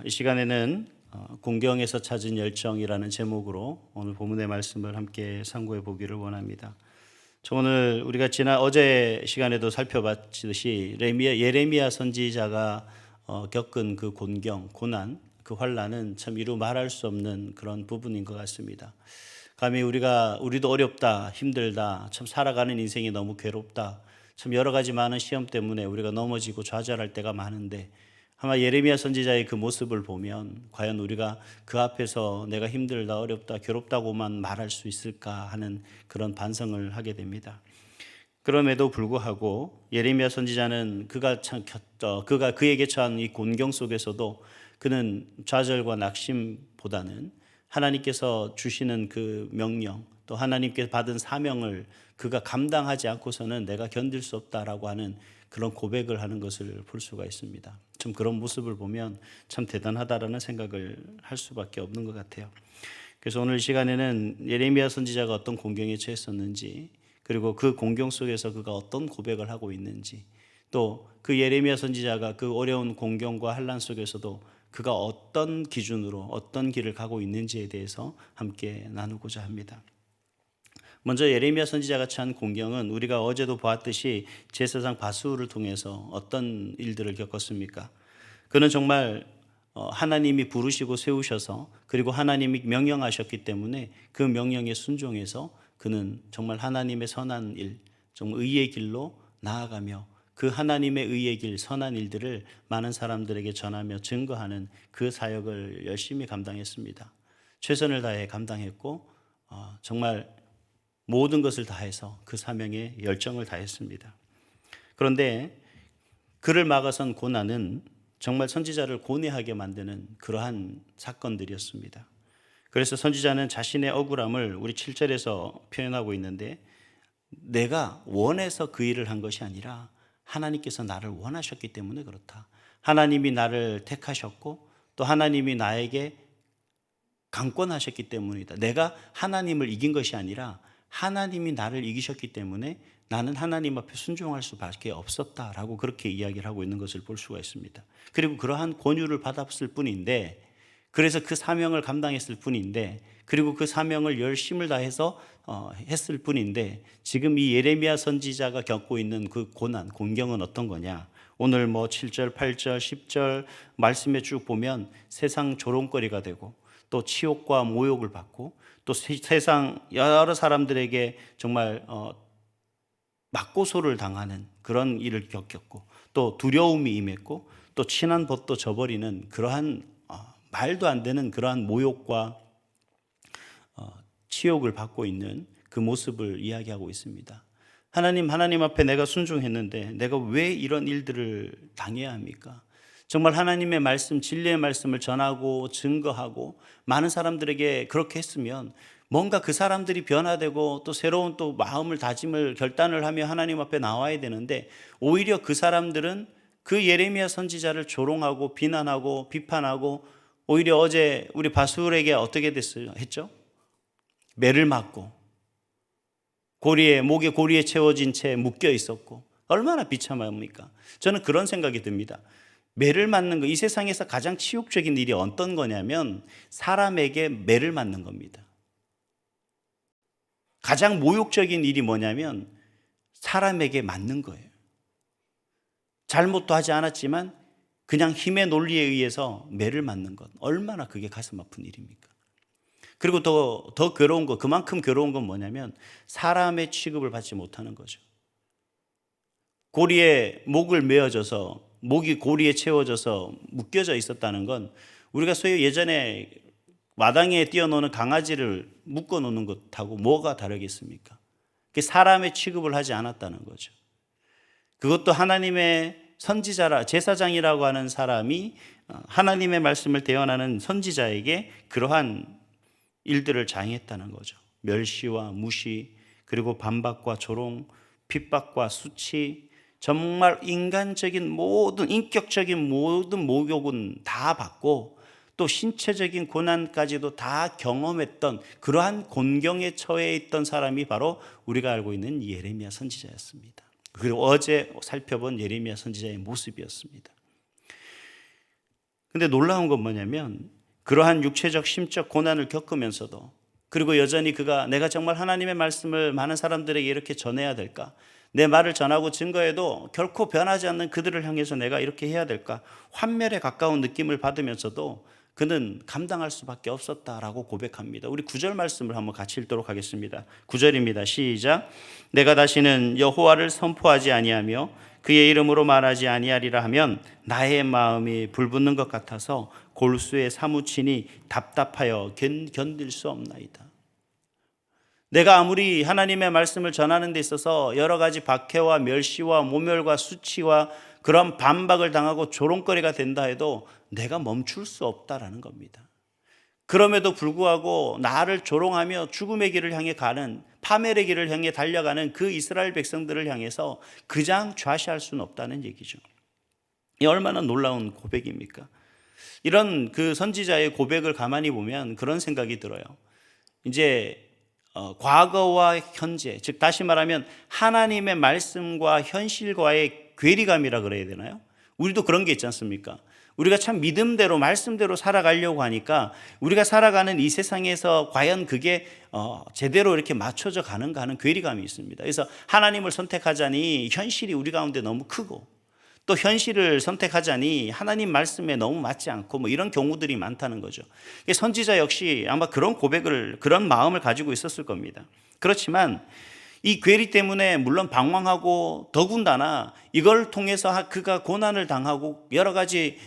이 시간에는 공경에서 찾은 열정이라는 제목으로 오늘 본문의 말씀을 함께 상고해 보기를 원합니다. 오늘 우리가 어제 시간에도 살펴봤듯이 예레미야 선지자가 겪은 그 곤경, 고난, 그 환난은 참 이루 말할 수 없는 그런 부분인 것 같습니다. 감히 우리도 어렵다, 힘들다, 참 살아가는 인생이 너무 괴롭다, 참 여러 가지 많은 시험 때문에 우리가 넘어지고 좌절할 때가 많은데 아마 예레미야 선지자의 그 모습을 보면 과연 우리가 그 앞에서 내가 힘들다, 어렵다, 괴롭다고만 말할 수 있을까 하는 그런 반성을 하게 됩니다. 그럼에도 불구하고 예레미야 선지자는 그가 그에게 처한 이 곤경 속에서도 그는 좌절과 낙심보다는 하나님께서 주시는 그 명령, 또 하나님께서 받은 사명을 그가 감당하지 않고서는 내가 견딜 수 없다라고 하는 그런 고백을 하는 것을 볼 수가 있습니다. 참 그런 모습을 보면 참 대단하다라는 생각을 할 수밖에 없는 것 같아요. 그래서 오늘 시간에는 예레미야 선지자가 어떤 공경에 처했었는지, 그리고 그 공경 속에서 그가 어떤 고백을 하고 있는지, 또 그 예레미야 선지자가 그 어려운 공경과 환난 속에서도 그가 어떤 기준으로 어떤 길을 가고 있는지에 대해서 함께 나누고자 합니다. 먼저 예레미야 선지자가 처한 공경은 우리가 어제도 보았듯이 제사장 바수를 통해서 어떤 일들을 겪었습니까? 그는 정말 하나님이 부르시고 세우셔서, 그리고 하나님이 명령하셨기 때문에 그 명령에 순종해서 그는 정말 하나님의 선한 일, 정말 의의 길로 나아가며 그 하나님의 의의 길, 선한 일들을 많은 사람들에게 전하며 증거하는 그 사역을 열심히 감당했습니다. 최선을 다해 감당했고 정말 모든 것을 다해서 그 사명에 열정을 다했습니다. 그런데 그를 막아선 고난은 정말 선지자를 고뇌하게 만드는 그러한 사건들이었습니다. 그래서 선지자는 자신의 억울함을 우리 7절에서 표현하고 있는데, 내가 원해서 그 일을 한 것이 아니라 하나님께서 나를 원하셨기 때문에 그렇다. 하나님이 나를 택하셨고 또 하나님이 나에게 강권하셨기 때문이다. 내가 하나님을 이긴 것이 아니라 하나님이 나를 이기셨기 때문에 나는 하나님 앞에 순종할 수밖에 없었다라고 그렇게 이야기를 하고 있는 것을 볼 수가 있습니다. 그리고 그러한 권유를 받았을 뿐인데, 그래서 그 사명을 감당했을 뿐인데, 그리고 그 사명을 열심을 다해서 했을 뿐인데, 지금 이 예레미야 선지자가 겪고 있는 그 고난, 공경은 어떤 거냐? 오늘 7절, 8절, 10절 말씀에 쭉 보면 세상 조롱거리가 되고 또 치욕과 모욕을 받고 또 세상 여러 사람들에게 정말 맞고소를 당하는 그런 일을 겪었고, 또 두려움이 임했고, 또 친한 벗도 저버리는 그러한 말도 안 되는 그러한 모욕과 치욕을 받고 있는 그 모습을 이야기하고 있습니다. 하나님 앞에 내가 순종했는데 내가 왜 이런 일들을 당해야 합니까? 정말 하나님의 말씀, 진리의 말씀을 전하고 증거하고 많은 사람들에게 그렇게 했으면 뭔가 그 사람들이 변화되고 또 새로운 또 마음을 다짐을 결단을 하며 하나님 앞에 나와야 되는데, 오히려 그 사람들은 그 예레미야 선지자를 조롱하고 비난하고 비판하고, 오히려 어제 우리 바술에게 어떻게 했죠? 매를 맞고 목에 고리에 채워진 채 묶여 있었고, 얼마나 비참합니까? 저는 그런 생각이 듭니다. 매를 맞는 거, 이 세상에서 가장 치욕적인 일이 어떤 거냐면 사람에게 매를 맞는 겁니다. 가장 모욕적인 일이 뭐냐면 사람에게 맞는 거예요. 잘못도 하지 않았지만 그냥 힘의 논리에 의해서 매를 맞는 것, 얼마나 그게 가슴 아픈 일입니까? 그리고 더 괴로운 거, 그만큼 괴로운 건 뭐냐면 사람의 취급을 받지 못하는 거죠. 고리에 목을 메어져서, 목이 고리에 채워져서 묶여져 있었다는 건 우리가 소위 예전에 마당에 뛰어노는 강아지를 묶어 놓는 것하고 뭐가 다르겠습니까? 사람의 취급을 하지 않았다는 거죠. 그것도 하나님의 선지자라, 제사장이라고 하는 사람이 하나님의 말씀을 대언하는 선지자에게 그러한 일들을 자행했다는 거죠. 멸시와 무시, 그리고 반박과 조롱, 핍박과 수치, 정말 인간적인 모든, 인격적인 모든 모욕은 다 받고 또 신체적인 고난까지도 다 경험했던 그러한 곤경에 처해 있던 사람이 바로 우리가 알고 있는 예레미야 선지자였습니다. 그리고 어제 살펴본 예레미야 선지자의 모습이었습니다. 근데 놀라운 건 뭐냐면 그러한 육체적 심적 고난을 겪으면서도, 그리고 여전히 내가 정말 하나님의 말씀을 많은 사람들에게 이렇게 전해야 될까, 내 말을 전하고 증거해도 결코 변하지 않는 그들을 향해서 내가 이렇게 해야 될까, 환멸에 가까운 느낌을 받으면서도 그는 감당할 수밖에 없었다라고 고백합니다. 우리 9절 말씀을 한번 같이 읽도록 하겠습니다. 9절입니다. 시작. 내가 다시는 여호와를 선포하지 아니하며 그의 이름으로 말하지 아니하리라 하면 나의 마음이 불붙는 것 같아서 골수에 사무치니 답답하여 견딜 수 없나이다. 내가 아무리 하나님의 말씀을 전하는 데 있어서 여러 가지 박해와 멸시와 모멸과 수치와 그런 반박을 당하고 조롱거리가 된다 해도 내가 멈출 수 없다라는 겁니다. 그럼에도 불구하고 나를 조롱하며 죽음의 길을 향해 가는, 파멸의 길을 향해 달려가는 그 이스라엘 백성들을 향해서 그냥 좌시할 수는 없다는 얘기죠. 이 얼마나 놀라운 고백입니까? 이런 그 선지자의 고백을 가만히 보면 그런 생각이 들어요. 이제 과거와 현재, 즉 다시 말하면 하나님의 말씀과 현실과의 괴리감이라 그래야 되나요? 우리도 그런 게 있지 않습니까? 우리가 참 믿음대로 말씀대로 살아가려고 하니까 우리가 살아가는 이 세상에서 과연 그게 제대로 이렇게 맞춰져 가는가 하는 괴리감이 있습니다. 그래서 하나님을 선택하자니 현실이 우리 가운데 너무 크고, 또 현실을 선택하자니 하나님 말씀에 너무 맞지 않고 뭐 이런 경우들이 많다는 거죠. 선지자 역시 아마 그런 마음을 가지고 있었을 겁니다. 그렇지만 이 괴리 때문에 물론 방황하고, 더군다나 이걸 통해서 그가 고난을 당하고 여러 가지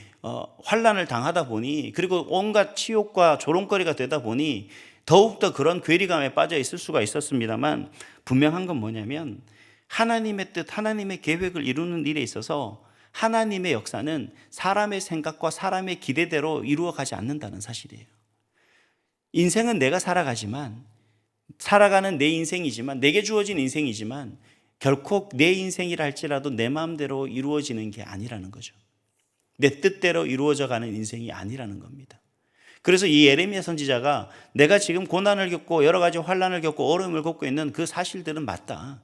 환난을 당하다 보니, 그리고 온갖 치욕과 조롱거리가 되다 보니 더욱더 그런 괴리감에 빠져 있을 수가 있었습니다만, 분명한 건 뭐냐면 하나님의 뜻, 하나님의 계획을 이루는 일에 있어서 하나님의 역사는 사람의 생각과 사람의 기대대로 이루어가지 않는다는 사실이에요. 인생은 내가 살아가는 내 인생이지만, 내게 주어진 인생이지만 결코 내 인생이라 할지라도 내 마음대로 이루어지는 게 아니라는 거죠. 내 뜻대로 이루어져 가는 인생이 아니라는 겁니다. 그래서 이 예레미야 선지자가 내가 지금 고난을 겪고 여러 가지 환난을 겪고 어려움을 겪고 있는 그 사실들은 맞다.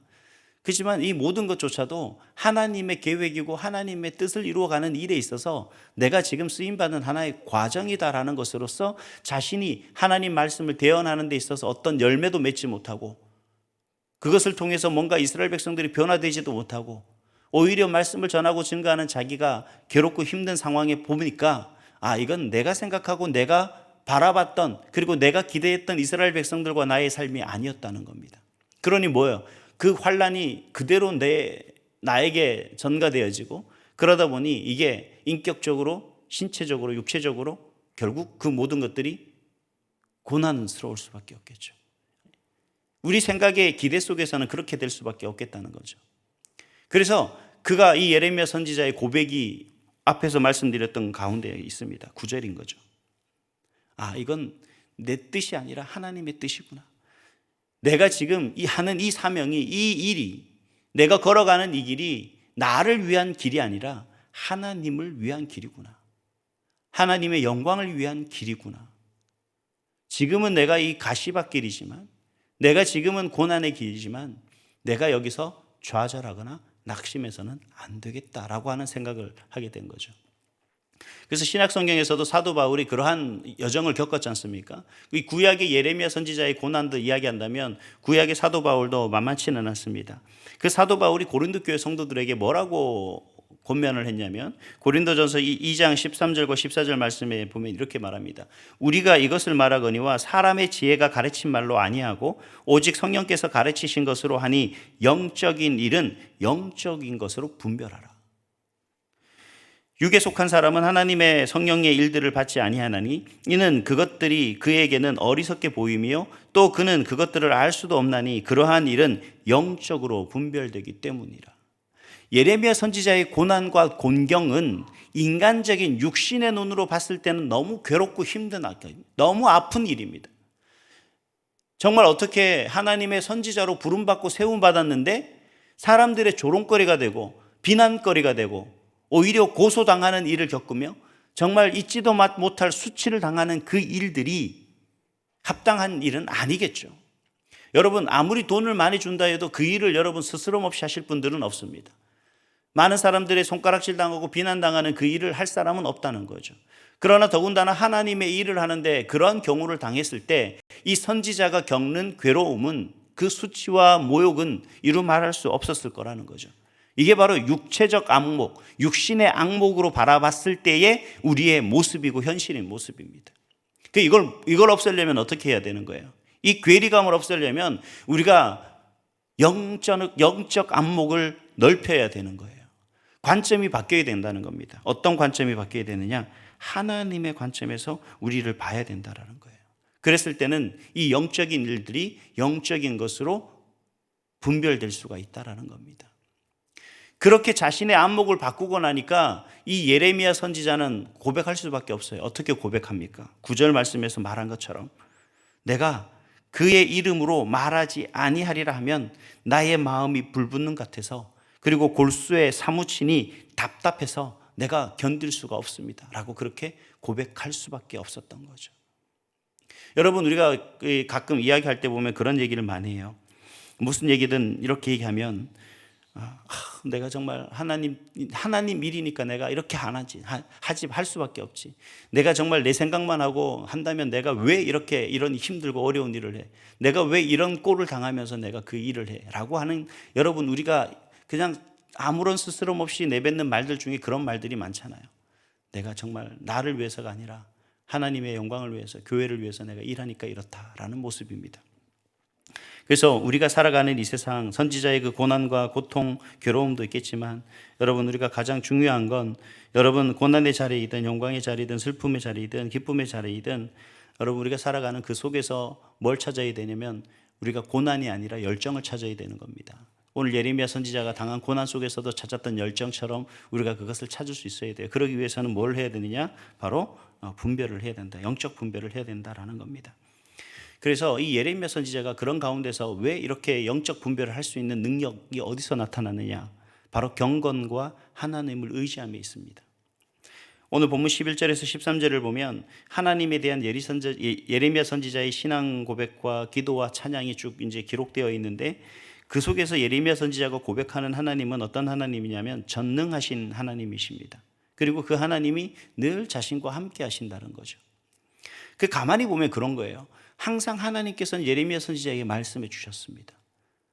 그렇지만 이 모든 것조차도 하나님의 계획이고 하나님의 뜻을 이루어가는 일에 있어서 내가 지금 쓰임받은 하나의 과정이다라는 것으로서 자신이 하나님 말씀을 대언하는 데 있어서 어떤 열매도 맺지 못하고, 그것을 통해서 뭔가 이스라엘 백성들이 변화되지도 못하고, 오히려 말씀을 전하고 증거하는 자기가 괴롭고 힘든 상황에 보니까 이건 내가 생각하고 내가 바라봤던, 그리고 내가 기대했던 이스라엘 백성들과 나의 삶이 아니었다는 겁니다. 그러니 뭐예요? 그 환란이 그대로 나에게 전가되어지고, 그러다 보니 이게 인격적으로, 신체적으로, 육체적으로 결국 그 모든 것들이 고난스러울 수밖에 없겠죠. 우리 생각의 기대 속에서는 그렇게 될 수밖에 없겠다는 거죠. 그래서 그가 이 예레미야 선지자의 고백이 앞에서 말씀드렸던 가운데 있습니다. 9절인 거죠. 이건 내 뜻이 아니라 하나님의 뜻이구나. 내가 지금 하는 이 사명이, 이 일이, 내가 걸어가는 이 길이 나를 위한 길이 아니라 하나님을 위한 길이구나. 하나님의 영광을 위한 길이구나. 지금은 내가 이 가시밭길이지만, 내가 지금은 고난의 길이지만 내가 여기서 좌절하거나 낙심해서는 안 되겠다라고 하는 생각을 하게 된 거죠. 그래서 신약 성경에서도 사도 바울이 그러한 여정을 겪었지 않습니까? 이 구약의 예레미야 선지자의 고난도 이야기한다면 구약의 사도 바울도 만만치는 않습니다. 그 사도 바울이 고린도 교회 성도들에게 뭐라고 권면을 했냐면, 고린도전서 2장 13절과 14절 말씀에 보면 이렇게 말합니다. 우리가 이것을 말하거니와 사람의 지혜가 가르친 말로 아니하고 오직 성령께서 가르치신 것으로 하니 영적인 일은 영적인 것으로 분별하라. 육에 속한 사람은 하나님의 성령의 일들을 받지 아니하나니 이는 그것들이 그에게는 어리석게 보이며 또 그는 그것들을 알 수도 없나니 그러한 일은 영적으로 분별되기 때문이라. 예레미야 선지자의 고난과 곤경은 인간적인 육신의 눈으로 봤을 때는 너무 괴롭고 힘든, 너무 아픈 일입니다. 정말 어떻게 하나님의 선지자로 부름받고 세움받았는데 사람들의 조롱거리가 되고 비난거리가 되고 오히려 고소당하는 일을 겪으며 정말 잊지도 못할 수치를 당하는 그 일들이 합당한 일은 아니겠죠. 여러분, 아무리 돈을 많이 준다 해도 그 일을 여러분 스스럼 없이 하실 분들은 없습니다. 많은 사람들의 손가락질 당하고 비난당하는 그 일을 할 사람은 없다는 거죠. 그러나 더군다나 하나님의 일을 하는데 그러한 경우를 당했을 때 이 선지자가 겪는 괴로움은, 그 수치와 모욕은 이루 말할 수 없었을 거라는 거죠. 이게 바로 육체적 악목, 육신의 악목으로 바라봤을 때의 우리의 모습이고 현실인 모습입니다. 이걸 없애려면 어떻게 해야 되는 거예요? 이 괴리감을 없애려면 우리가 영적 안목을 넓혀야 되는 거예요. 관점이 바뀌어야 된다는 겁니다. 어떤 관점이 바뀌어야 되느냐? 하나님의 관점에서 우리를 봐야 된다는 거예요. 그랬을 때는 이 영적인 일들이 영적인 것으로 분별될 수가 있다는 겁니다. 그렇게 자신의 안목을 바꾸고 나니까 이 예레미야 선지자는 고백할 수밖에 없어요. 어떻게 고백합니까? 9절 말씀에서 말한 것처럼 내가 그의 이름으로 말하지 아니하리라 하면 나의 마음이 불붙는 것 같아서, 그리고 골수에 사무치니 답답해서 내가 견딜 수가 없습니다 라고 그렇게 고백할 수밖에 없었던 거죠. 여러분, 우리가 가끔 이야기할 때 보면 그런 얘기를 많이 해요. 무슨 얘기든 이렇게 얘기하면 내가 정말 하나님 일이니까 내가 이렇게 안 할 수밖에 없지. 내가 정말 내 생각만 하고 한다면 내가 왜 이런 힘들고 어려운 일을 해? 내가 왜 이런 꼴을 당하면서 내가 그 일을 해? 라고 하는, 여러분, 우리가 그냥 아무런 스스럼 없이 내뱉는 말들 중에 그런 말들이 많잖아요. 내가 정말 나를 위해서가 아니라 하나님의 영광을 위해서, 교회를 위해서 내가 일하니까 이렇다라는 모습입니다. 그래서 우리가 살아가는 이 세상, 선지자의 그 고난과 고통, 괴로움도 있겠지만, 여러분, 우리가 가장 중요한 건, 여러분 고난의 자리이든 영광의 자리이든 슬픔의 자리이든 기쁨의 자리이든, 여러분 우리가 살아가는 그 속에서 뭘 찾아야 되냐면 우리가 고난이 아니라 열정을 찾아야 되는 겁니다. 오늘 예레미야 선지자가 당한 고난 속에서도 찾았던 열정처럼 우리가 그것을 찾을 수 있어야 돼요. 그러기 위해서는 뭘 해야 되느냐? 바로 분별을 해야 된다. 영적 분별을 해야 된다라는 겁니다. 그래서 이 예레미야 선지자가 그런 가운데서 왜 이렇게 영적 분별을 할 수 있는 능력이 어디서 나타나느냐? 바로 경건과 하나님을 의지함에 있습니다. 오늘 본문 11절에서 13절을 보면 하나님에 대한 예레미야 선지자의 신앙 고백과 기도와 찬양이 쭉 이제 기록되어 있는데, 그 속에서 예레미야 선지자가 고백하는 하나님은 어떤 하나님이냐면 전능하신 하나님이십니다. 그리고 그 하나님이 늘 자신과 함께 하신다는 거죠. 그 가만히 보면 그런 거예요. 항상 하나님께서는 예레미야 선지자에게 말씀해 주셨습니다.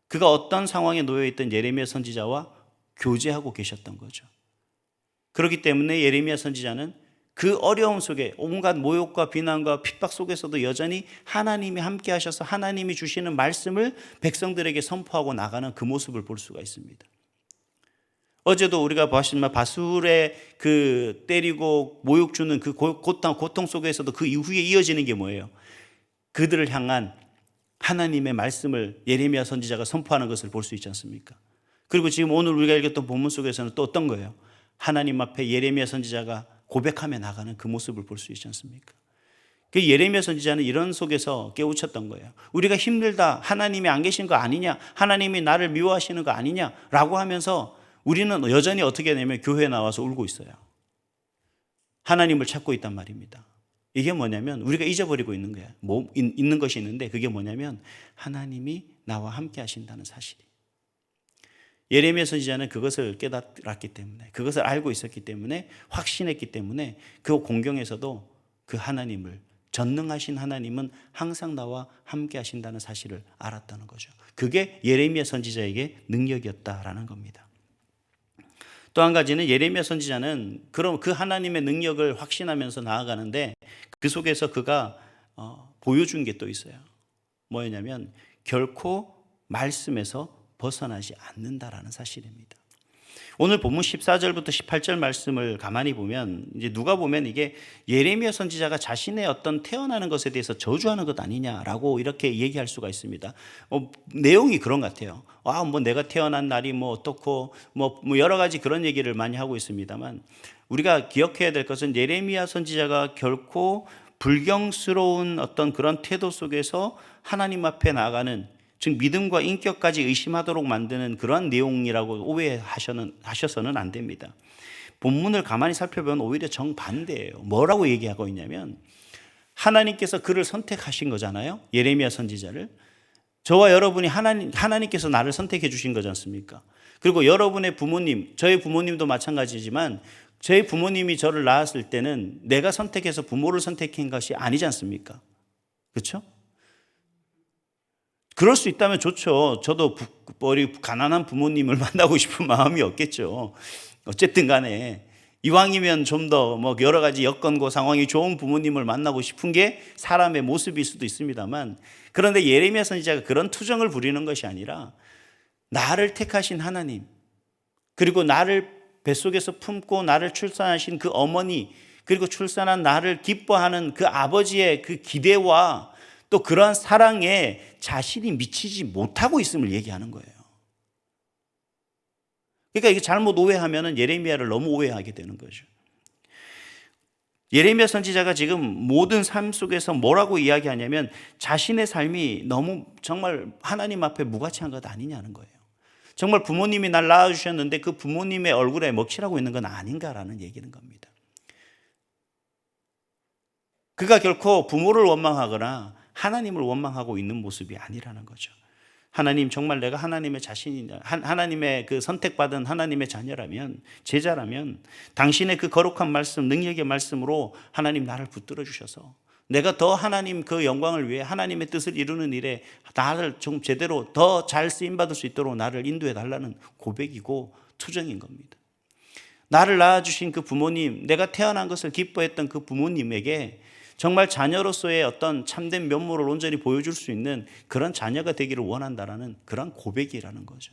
그가 어떤 상황에 놓여 있던 예레미야 선지자와 교제하고 계셨던 거죠. 그렇기 때문에 예레미야 선지자는 그 어려움 속에, 온갖 모욕과 비난과 핍박 속에서도 여전히 하나님이 함께 하셔서 하나님이 주시는 말씀을 백성들에게 선포하고 나가는 그 모습을 볼 수가 있습니다. 어제도 우리가 보았지만 바술의 그 때리고 모욕 주는 그 고통 속에서도 그 이후에 이어지는 게 뭐예요? 그들을 향한 하나님의 말씀을 예레미야 선지자가 선포하는 것을 볼 수 있지 않습니까? 그리고 지금 오늘 우리가 읽었던 본문 속에서는 또 어떤 거예요? 하나님 앞에 예레미야 선지자가 고백하며 나가는 그 모습을 볼 수 있지 않습니까? 그 예레미야 선지자는 이런 속에서 깨우쳤던 거예요. 우리가 힘들다, 하나님이 안 계신 거 아니냐, 하나님이 나를 미워하시는 거 아니냐라고 하면서 우리는 여전히 어떻게 하냐면 교회에 나와서 울고 있어요. 하나님을 찾고 있단 말입니다. 이게 뭐냐면 우리가 잊어버리고 있는 거야. 있는 것이 있는데 그게 뭐냐면 하나님이 나와 함께 하신다는 사실이. 예레미야 선지자는 그것을 깨달았기 때문에, 그것을 알고 있었기 때문에, 확신했기 때문에 그 공경에서도 그 하나님을, 전능하신 하나님은 항상 나와 함께 하신다는 사실을 알았다는 거죠. 그게 예레미야 선지자에게 능력이었다라는 겁니다. 또 한 가지는 예레미야 선지자는 그럼 그 하나님의 능력을 확신하면서 나아가는데 그 속에서 그가 보여준 게 또 있어요. 뭐였냐면 결코 말씀에서 벗어나지 않는다라는 사실입니다. 오늘 본문 14절부터 18절 말씀을 가만히 보면 이제 누가 보면 이게 예레미야 선지자가 자신의 어떤 태어나는 것에 대해서 저주하는 것 아니냐라고 이렇게 얘기할 수가 있습니다. 내용이 그런 것 같아요. 뭐 내가 태어난 날이 뭐 어떻고 뭐 여러 가지 그런 얘기를 많이 하고 있습니다만, 우리가 기억해야 될 것은 예레미야 선지자가 결코 불경스러운 어떤 그런 태도 속에서 하나님 앞에 나가는, 즉 믿음과 인격까지 의심하도록 만드는 그러한 내용이라고 오해하셔서는 안 됩니다. 본문을 가만히 살펴보면 오히려 정반대예요. 뭐라고 얘기하고 있냐면 하나님께서 그를 선택하신 거잖아요. 예레미야 선지자를. 저와 여러분이 하나님께서 나를 선택해 주신 거지 않습니까? 그리고 여러분의 부모님, 저의 부모님도 마찬가지지만 제 부모님이 저를 낳았을 때는 내가 선택해서 부모를 선택한 것이 아니지 않습니까? 그렇죠? 그럴 수 있다면 좋죠. 저도 우리 가난한 부모님을 만나고 싶은 마음이 없겠죠. 어쨌든 간에 이왕이면 좀 더 뭐 여러 가지 여건고 상황이 좋은 부모님을 만나고 싶은 게 사람의 모습일 수도 있습니다만, 그런데 예레미야 선지자가 그런 투정을 부리는 것이 아니라 나를 택하신 하나님, 그리고 나를 뱃속에서 품고 나를 출산하신 그 어머니, 그리고 출산한 나를 기뻐하는 그 아버지의 그 기대와 또 그러한 사랑에 자신이 미치지 못하고 있음을 얘기하는 거예요. 그러니까 이게 잘못 오해하면 예레미야를 너무 오해하게 되는 거죠. 예레미야 선지자가 지금 모든 삶 속에서 뭐라고 이야기하냐면 자신의 삶이 너무 정말 하나님 앞에 무가치한 것 아니냐는 거예요. 정말 부모님이 날 낳아주셨는데 그 부모님의 얼굴에 먹칠하고 있는 건 아닌가라는 얘기는 겁니다. 그가 결코 부모를 원망하거나 하나님을 원망하고 있는 모습이 아니라는 거죠. 하나님, 정말 내가 하나님의 자신이냐, 하나님의 그 선택받은 하나님의 자녀라면, 제자라면 당신의 그 거룩한 말씀, 능력의 말씀으로 하나님 나를 붙들어 주셔서 내가 더 하나님 그 영광을 위해 하나님의 뜻을 이루는 일에 나를 좀 제대로 더 잘 쓰임받을 수 있도록 나를 인도해 달라는 고백이고 투정인 겁니다. 나를 낳아주신 그 부모님, 내가 태어난 것을 기뻐했던 그 부모님에게 정말 자녀로서의 어떤 참된 면모를 온전히 보여줄 수 있는 그런 자녀가 되기를 원한다라는 그런 고백이라는 거죠.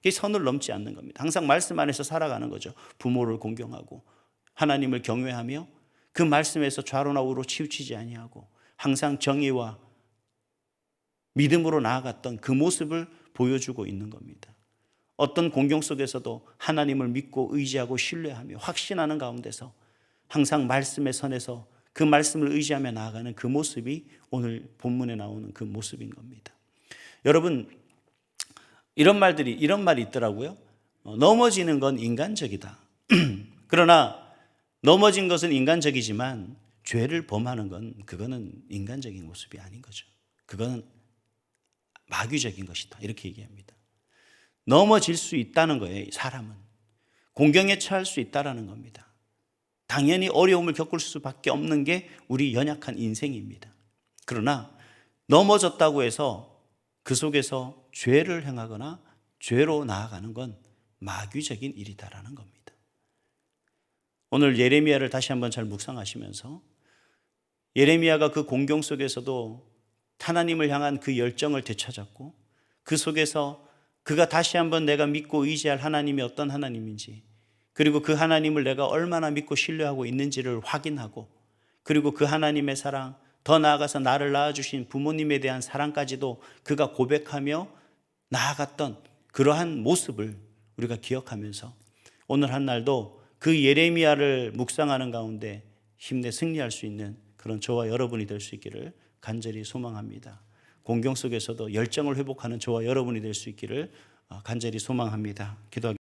이게 선을 넘지 않는 겁니다. 항상 말씀 안에서 살아가는 거죠. 부모를 공경하고 하나님을 경외하며 그 말씀에서 좌로나 우로 치우치지 아니하고 항상 정의와 믿음으로 나아갔던 그 모습을 보여주고 있는 겁니다. 어떤 공경 속에서도 하나님을 믿고 의지하고 신뢰하며 확신하는 가운데서 항상 말씀의 선에서 그 말씀을 의지하며 나아가는 그 모습이 오늘 본문에 나오는 그 모습인 겁니다. 여러분, 이런 말이 있더라고요. 넘어지는 건 인간적이다. 그러나 넘어진 것은 인간적이지만 죄를 범하는 건 그거는 인간적인 모습이 아닌 거죠. 그거는 마귀적인 것이다. 이렇게 얘기합니다. 넘어질 수 있다는 거예요. 사람은 공경에 처할 수 있다라는 겁니다. 당연히 어려움을 겪을 수밖에 없는 게 우리 연약한 인생입니다. 그러나 넘어졌다고 해서 그 속에서 죄를 행하거나 죄로 나아가는 건 마귀적인 일이다라는 겁니다. 오늘 예레미야를 다시 한번 잘 묵상하시면서 예레미야가 그 공경 속에서도 하나님을 향한 그 열정을 되찾았고 그 속에서 그가 다시 한번 내가 믿고 의지할 하나님이 어떤 하나님인지, 그리고 그 하나님을 내가 얼마나 믿고 신뢰하고 있는지를 확인하고, 그리고 그 하나님의 사랑, 더 나아가서 나를 낳아주신 부모님에 대한 사랑까지도 그가 고백하며 나아갔던 그러한 모습을 우리가 기억하면서 오늘 한 날도 그 예레미야를 묵상하는 가운데 힘내 승리할 수 있는 그런 저와 여러분이 될 수 있기를 간절히 소망합니다. 공경 속에서도 열정을 회복하는 저와 여러분이 될 수 있기를 간절히 소망합니다. 기도하겠습니다.